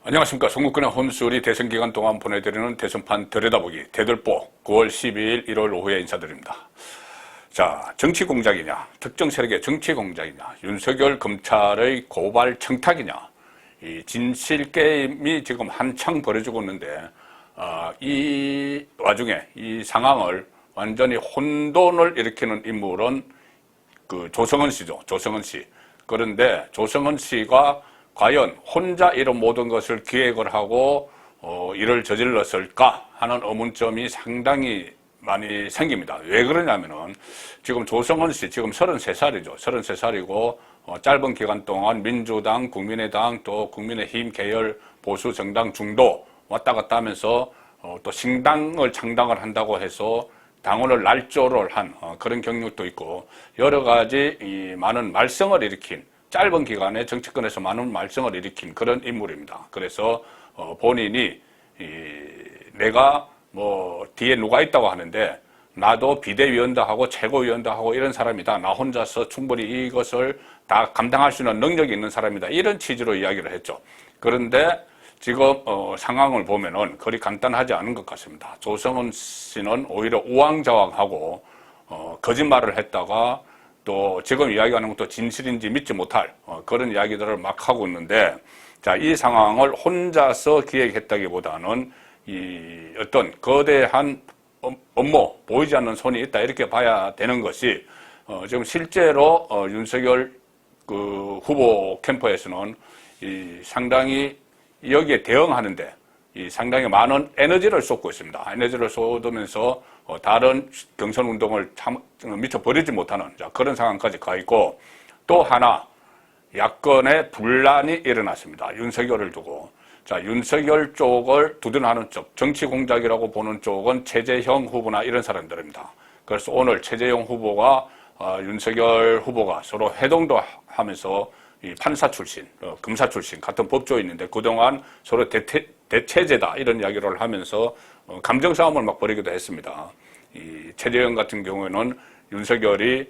안녕하십니까. 송국근의 홈스토리 대선 기간 동안 보내드리는 대선판 들여다보기 대들보 9월 12일 1월 오후에 인사드립니다. 자, 정치 공작이냐, 특정 세력의 정치 공작이냐, 윤석열 검찰의 고발 청탁이냐, 이 진실 게임이 지금 한창 벌어지고 있는데, 이 와중에 이 상황을 완전히 혼돈을 일으키는 인물은 그 조성은 씨죠. 조성은 씨. 그런데 조성은 씨가 과연 혼자 이런 모든 것을 기획을 하고 일을 저질렀을까 하는 의문점이 상당히 많이 생깁니다. 왜 그러냐면은 지금 조성은 씨 지금 33살이죠. 33살이고 짧은 기간 동안 민주당, 국민의당 또 국민의힘 계열 보수 정당 중도 왔다 갔다 하면서 또 신당을 창당을 한다고 해서 당원을 날조를 한 그런 경력도 있고 여러 가지 이 많은 말썽을 일으킨 짧은 기간에 정치권에서 많은 말썽을 일으킨 그런 인물입니다. 그래서 본인이 내가 뭐 뒤에 누가 있다고 하는데 나도 비대위원도 하고 최고위원도 하고 이런 사람이다. 나 혼자서 충분히 이것을 다 감당할 수 있는 능력이 있는 사람이다. 이런 취지로 이야기를 했죠. 그런데 지금 상황을 보면은 그리 간단하지 않은 것 같습니다. 조성은 씨는 오히려 우왕좌왕하고 거짓말을 했다가 또 지금 이야기하는 것도 진실인지 믿지 못할 그런 이야기들을 막 하고 있는데, 자, 이 상황을 혼자서 기획했다기보다는 이 어떤 거대한 업무, 보이지 않는 손이 있다 이렇게 봐야 되는 것이 지금 실제로 윤석열 그 후보 캠프에서는 이 상당히 여기에 대응하는데 이 상당히 많은 에너지를 쏟고 있습니다. 에너지를 쏟으면서 다른 경선 운동을 미처 벌이지 못하는 그런 상황까지 가 있고, 또 하나 야권의 분란이 일어났습니다. 윤석열을 두고. 자, 윤석열 쪽을 두둔하는 쪽, 정치 공작이라고 보는 쪽은 최재형 후보나 이런 사람들입니다. 그래서 오늘 최재형 후보가 윤석열 후보가 서로 회동도 하면서 이 판사 출신, 검사 출신 같은 법조인인데 그동안 서로 대체제다 이런 이야기를 하면서 감정 싸움을 막 벌이기도 했습니다. 이 최재형 같은 경우에는 윤석열이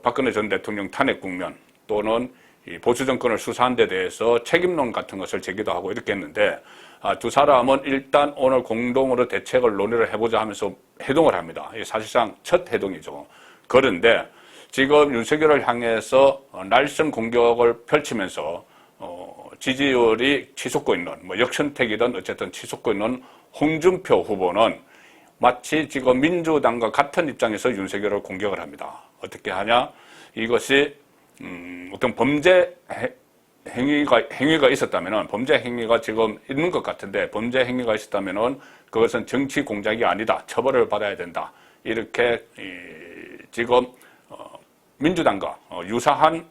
박근혜 전 대통령 탄핵 국면 또는 이 보수 정권을 수사한 데 대해서 책임론 같은 것을 제기도 하고 이렇게 했는데, 두 사람은 일단 오늘 공동으로 대책을 논의를 해보자 하면서 회동을 합니다. 이게 사실상 첫 회동이죠. 그런데 지금 윤석열을 향해서 날선 공격을 펼치면서 지지율이 치솟고 있는 뭐 역선택이든 어쨌든 치솟고 있는 홍준표 후보는 마치 지금 민주당과 같은 입장에서 윤석열을 공격을 합니다. 어떻게 하냐? 이것이 어떤 범죄 행위가 있었다면은, 범죄 행위가 지금 있는 것 같은데 범죄 행위가 있었다면은 그것은 정치 공작이 아니다. 처벌을 받아야 된다. 이렇게 지금 민주당과 유사한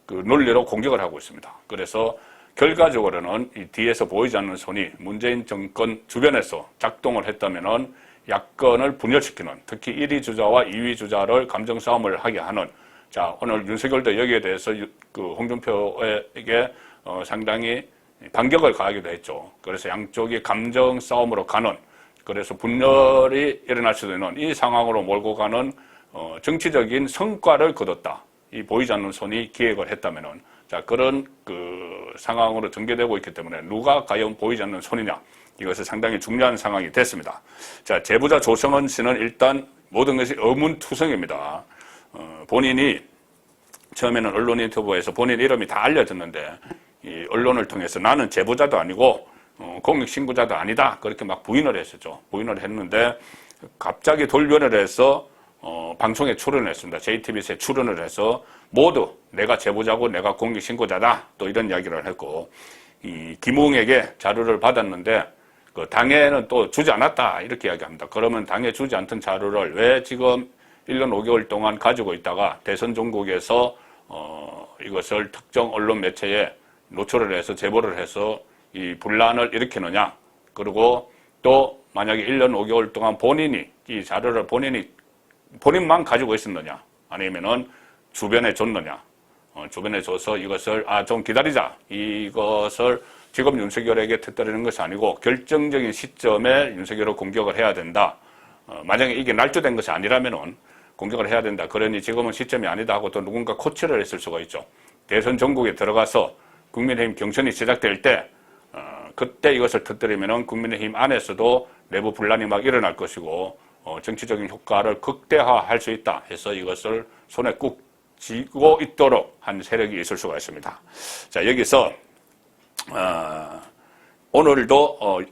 그 논리로 공격을 하고 있습니다. 그래서 결과적으로는 이 뒤에서 보이지 않는 손이 문재인 정권 주변에서 작동을 했다면은 야권을 분열시키는, 특히 1위 주자와 2위 주자를 감정 싸움을 하게 하는, 자, 오늘 윤석열도 여기에 대해서 그 홍준표에게 상당히 반격을 가하기도 했죠. 그래서 양쪽이 감정 싸움으로 가는, 그래서 분열이 일어날 수도 있는 이 상황으로 몰고 가는 정치적인 성과를 거뒀다. 이 보이지 않는 손이 기획을 했다면은, 자, 그런 그 상황으로 전개되고 있기 때문에 누가 과연 보이지 않는 손이냐. 이것이 상당히 중요한 상황이 됐습니다. 자, 제보자 조성은 씨는 일단 모든 것이 의문투성입니다. 본인이 처음에는 언론 인터뷰에서 본인 이름이 다 알려졌는데, 이 언론을 통해서 나는 제보자도 아니고 공익신고자도 아니다. 그렇게 막 부인을 했었죠. 부인을 했는데 갑자기 돌변을 해서 방송에 출연을 했습니다. JTBC에 출연을 해서 모두 내가 제보자고 내가 공익신고자다. 또 이런 이야기를 했고, 이 김웅에게 자료를 받았는데 그 당에는 또 주지 않았다. 이렇게 이야기합니다. 그러면 당에 주지 않던 자료를 왜 지금 1년 5개월 동안 가지고 있다가 대선 종국에서 이것을 특정 언론 매체에 노출을 해서 제보를 해서 이 분란을 일으키느냐. 그리고 또 만약에 1년 5개월 동안 본인이 이 자료를 본인만 가지고 있었느냐, 아니면은 주변에 줬느냐. 주변에 줘서 이것을 좀 기다리자. 이것을 지금 윤석열에게 터뜨리는 것이 아니고 결정적인 시점에 윤석열을 공격을 해야 된다. 만약에 이게 날조된 것이 아니라면은 공격을 해야 된다. 그러니 지금은 시점이 아니다 하고 또 누군가 코치를 했을 수가 있죠. 대선 전국에 들어가서 국민의힘 경선이 시작될 때 그때 이것을 터뜨리면은 국민의힘 안에서도 내부 분란이 막 일어날 것이고 정치적인 효과를 극대화할 수 있다 해서 이것을 손에 꾹 쥐고 있도록 한 세력이 있을 수가 있습니다. 자, 여기서 오늘도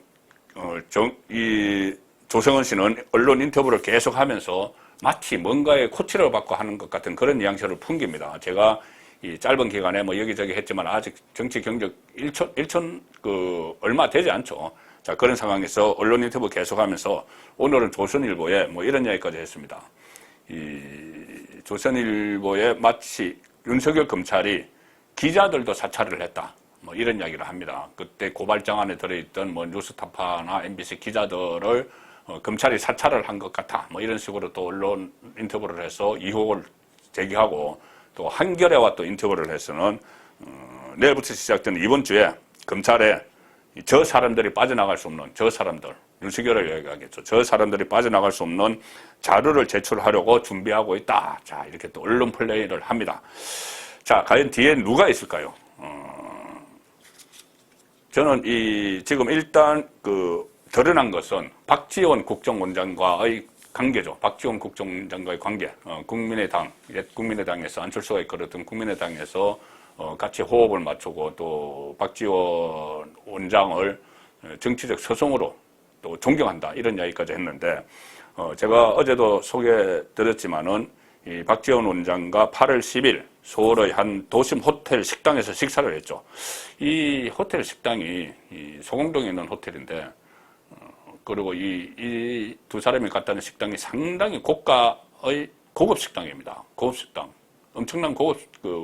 이 조성은 씨는 언론 인터뷰를 계속하면서 마치 뭔가의 코치를 받고 하는 것 같은 그런 뉘앙스를 풍깁니다. 제가 이 짧은 기간에 뭐 여기저기 했지만 아직 정치 경력 1천 얼마 되지 않죠. 자, 그런 상황에서 언론 인터뷰 계속하면서 오늘은 조선일보에 뭐 이런 이야기까지 했습니다. 이 조선일보에 마치 윤석열 검찰이 기자들도 사찰을 했다. 뭐 이런 이야기를 합니다. 그때 고발장 안에 들어있던 뭐 뉴스타파나 MBC 기자들을 검찰이 사찰을 한 것 같아. 뭐 이런 식으로 또 언론 인터뷰를 해서 의혹을 제기하고 또 한겨레와 또 인터뷰를 해서는 내일부터 시작되는 이번 주에 검찰에 저 사람들이 빠져나갈 수 없는 저 사람들, 윤석열을 얘기하겠죠. 저 사람들이 빠져나갈 수 없는 자료를 제출하려고 준비하고 있다. 자, 이렇게 또 언론 플레이를 합니다. 자, 과연 뒤에 누가 있을까요? 저는 지금 일단 드러난 것은 박지원 국정원장과의 관계죠. 박지원 국정원장과의 관계. 옛 국민의당에서 안철수가 이끌었던 국민의당에서 같이 호흡을 맞추고 또 박지원 원장을 정치적 서성으로 또 존경한다. 이런 이야기까지 했는데, 제가 어제도 소개드렸지만은 이 박지원 원장과 8월 10일 서울의 한 도심 호텔 식당에서 식사를 했죠. 이 호텔 식당이 이 소공동에 있는 호텔인데, 그리고 이 두 사람이 갔다는 식당이 상당히 고가의 고급 식당입니다. 고급 식당. 엄청난 고급,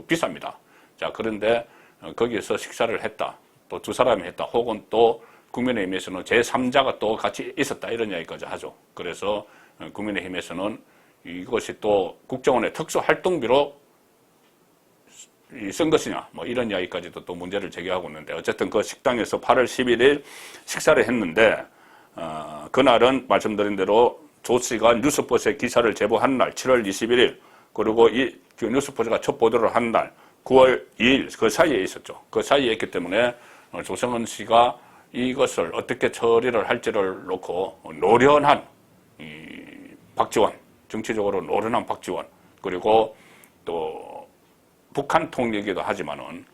비쌉니다. 자, 그런데 거기에서 식사를 했다. 또 두 사람이 했다. 혹은 또 국민의힘에서는 제3자가 또 같이 있었다. 이런 이야기까지 하죠. 그래서 국민의힘에서는 이것이 또 국정원의 특수활동비로 쓴 것이냐. 뭐 이런 이야기까지도 또 문제를 제기하고 있는데, 어쨌든 그 식당에서 8월 11일 식사를 했는데, 그날은 말씀드린 대로 조 씨가 뉴스포스에 기사를 제보한 날 7월 21일, 그리고 그 뉴스포스가 첫 보도를 한 날 9월 2일, 그 사이에 있었죠. 그 사이에 있기 때문에 조성은 씨가 이것을 어떻게 처리를 할지를 놓고 노련한 박지원, 정치적으로 노련한 박지원, 그리고 또 북한 통이기도 하지만은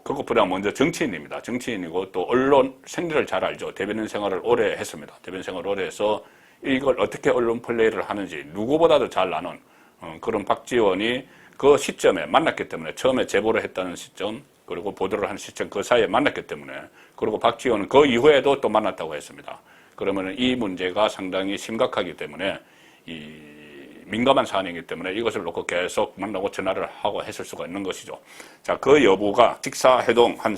그것보다 먼저 정치인입니다. 정치인이고 또 언론 생리를 잘 알죠. 대변인 생활을 오래 했습니다. 대변인 생활을 오래 해서 이걸 어떻게 언론 플레이를 하는지 누구보다도 잘 아는 그런 박지원이 그 시점에 만났기 때문에, 처음에 제보를 했다는 시점, 그리고 보도를 한 시점, 그 사이에 만났기 때문에, 그리고 박지원은 그 이후에도 또 만났다고 했습니다. 그러면 이 문제가 상당히 심각하기 때문에, 민감한 사안이기 때문에 이것을 놓고 계속 만나고 전화를 하고 했을 수가 있는 것이죠. 자, 그 여부가 직사회동 한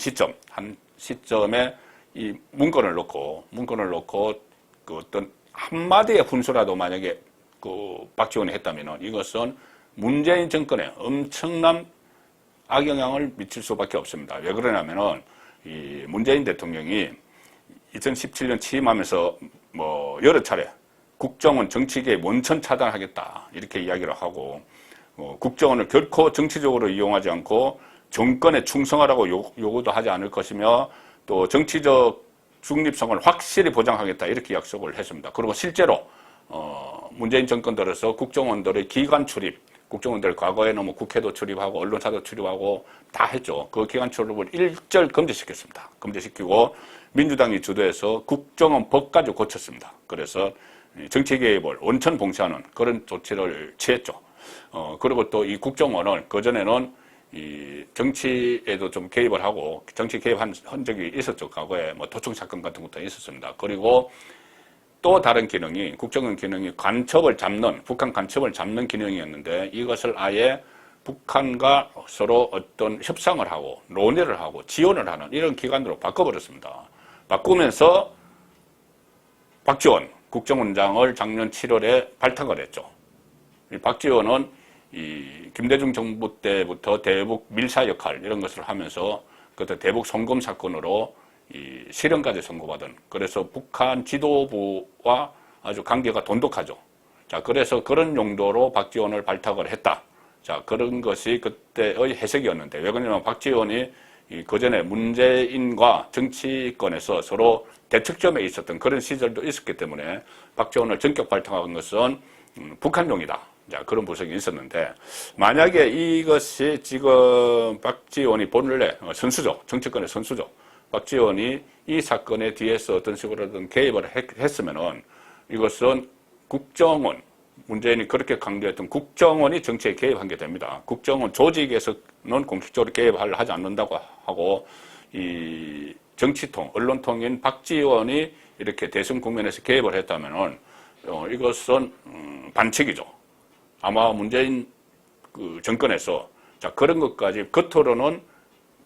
시점에 이 문건을 놓고 그 어떤 한마디의 훈수라도 만약에 박지원이 했다면은 이것은 문재인 정권에 엄청난 악영향을 미칠 수밖에 없습니다. 왜 그러냐면은 이 문재인 대통령이 2017년 취임하면서 뭐 여러 차례 국정원 정치계의 원천 차단하겠다 이렇게 이야기를 하고, 국정원을 결코 정치적으로 이용하지 않고 정권에 충성하라고 요구도 하지 않을 것이며, 또 정치적 중립성을 확실히 보장하겠다 이렇게 약속을 했습니다. 그리고 실제로 문재인 정권 들어서 국정원들의 기관 출입, 국정원들 과거에는 뭐 국회도 출입하고 언론사도 출입하고 다 했죠. 그 기관 출입을 일절 금지시켰습니다. 금지시키고 민주당이 주도해서 국정원 법까지 고쳤습니다. 그래서 정치 개입을 원천 봉쇄하는 그런 조치를 취했죠. 그리고 또 이 국정원을 그전에는 이 정치에도 좀 개입을 하고 정치 개입한 흔적이 있었죠. 과거에 뭐 도청 사건 같은 것도 있었습니다. 그리고 또 다른 기능이, 국정원 기능이 간첩을 잡는, 북한 간첩을 잡는 기능이었는데, 이것을 아예 북한과 서로 어떤 협상을 하고 논의를 하고 지원을 하는 이런 기관으로 바꿔버렸습니다. 바꾸면서 박지원 국정원장을 작년 7월에 발탁을 했죠. 이 박지원은 이 김대중 정부 때부터 대북 밀사 역할 이런 것을 하면서 그때 대북 송금 사건으로 이 실형까지 선고받은, 그래서 북한 지도부와 아주 관계가 돈독하죠. 자, 그래서 그런 용도로 박지원을 발탁을 했다. 자, 그런 것이 그때의 해석이었는데, 왜 그러냐면 박지원이 그전에 문재인과 정치권에서 서로 대척점에 있었던 그런 시절도 있었기 때문에 박지원을 전격 발탁한 것은 북한용이다. 자, 그런 분석이 있었는데, 만약에 이것이 지금 박지원이 본래 선수죠. 정치권의 선수죠. 박지원이 이 사건에 뒤에서 어떤 식으로든 개입을 했으면은 이것은 국정원, 문재인이 그렇게 강조했던 국정원이 정치에 개입한 게 됩니다. 국정원 조직에서는 공식적으로 개입을 하지 않는다고 하고, 이 정치통, 언론통인 박지원이 이렇게 대선 국면에서 개입을 했다면은 이것은 반칙이죠. 아마 문재인 그 정권에서 자, 그런 것까지 겉으로는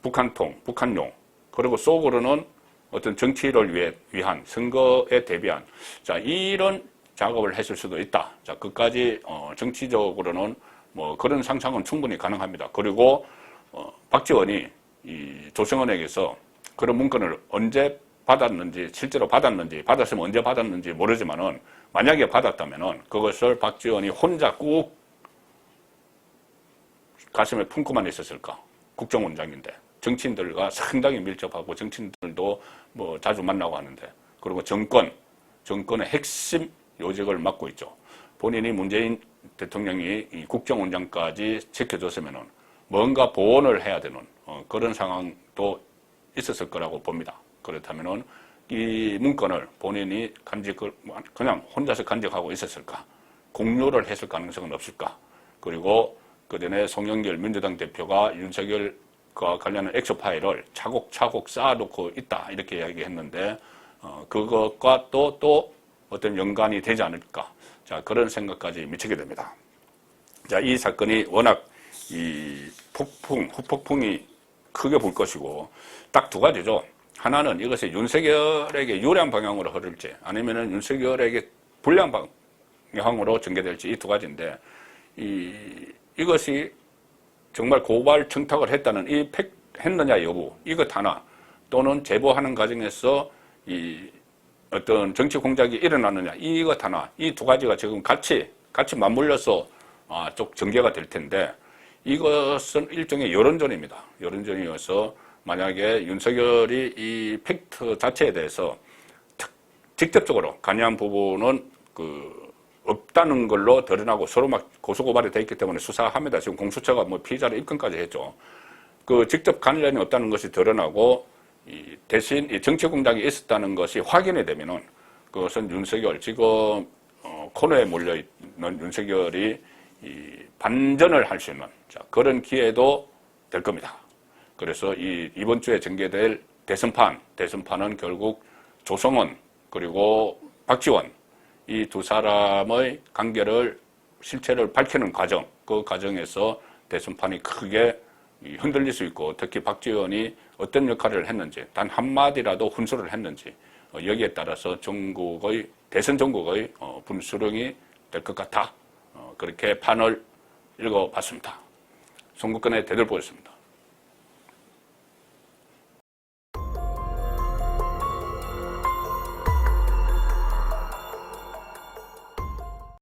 북한통, 북한용, 그리고 속으로는 어떤 정치를 위한 선거에 대비한 자, 이런 작업을 했을 수도 있다. 자, 그까지 정치적으로는 뭐 그런 상상은 충분히 가능합니다. 그리고 박지원이 이 조성원에게서 그런 문건을 언제 받았는지, 실제로 받았는지, 받았으면 언제 받았는지 모르지만은 만약에 받았다면은 그것을 박지원이 혼자 꾹 가슴에 품고만 있었을까? 국정원장인데 정치인들과 상당히 밀접하고 정치인들도 뭐 자주 만나고 하는데, 그리고 정권의 핵심 요직을 맡고 있죠. 본인이 문재인 대통령이 이 국정원장까지 지켜줬으면은 뭔가 보완을 해야 되는 그런 상황도 있었을 거라고 봅니다. 그렇다면은 이 문건을 본인이 그냥 혼자서 간직하고 있었을까? 공유를 했을 가능성은 없을까? 그리고 그 전에 송영길 민주당 대표가 윤석열과 관련한 엑소 파일을 차곡차곡 쌓아놓고 있다 이렇게 이야기했는데 그것과 또 어떤 연관이 되지 않을까? 자, 그런 생각까지 미치게 됩니다. 자, 이 사건이 워낙 이 후폭풍이 크게 불 것이고 딱 두 가지죠. 하나는 이것이 윤석열에게 유리한 방향으로 흐를지 아니면은 윤석열에게 불리한 방향으로 전개될지 이 두 가지인데 이것이 정말 고발 청탁을 했다는 했느냐 여부 이것 하나 또는 제보하는 과정에서 이 어떤 정치 공작이 일어났느냐 이것 하나 이 두 가지가 지금 같이 맞물려서 쪽 전개가 될 텐데 이것은 일종의 여론전입니다. 여론전이어서 만약에 윤석열이 이 팩트 자체에 대해서 직접적으로 관여한 부분은 없다는 걸로 드러나고 서로 막 고소고발이 돼 있기 때문에 수사합니다. 지금 공수처가 뭐 피의자를 입건까지 했죠. 직접 관련이 없다는 것이 드러나고 대신 이 정치 공작이 있었다는 것이 확인이 되면은 그것은 윤석열 지금 코너에 몰려 있는 윤석열이 반전을 할 수 있는 그런 기회도 될 겁니다. 그래서 이번 주에 전개될 대선판은 결국 조성원 그리고 박지원 이 두 사람의 실체를 밝히는 과정, 그 과정에서 대선판이 크게 흔들릴 수 있고 특히 박지원이 어떤 역할을 했는지 단 한마디라도 훈수를 했는지 여기에 따라서 대선 전국의 분수령이 될 것 같아. 그렇게 판을 읽어봤습니다. 송국근의 대들보였습니다.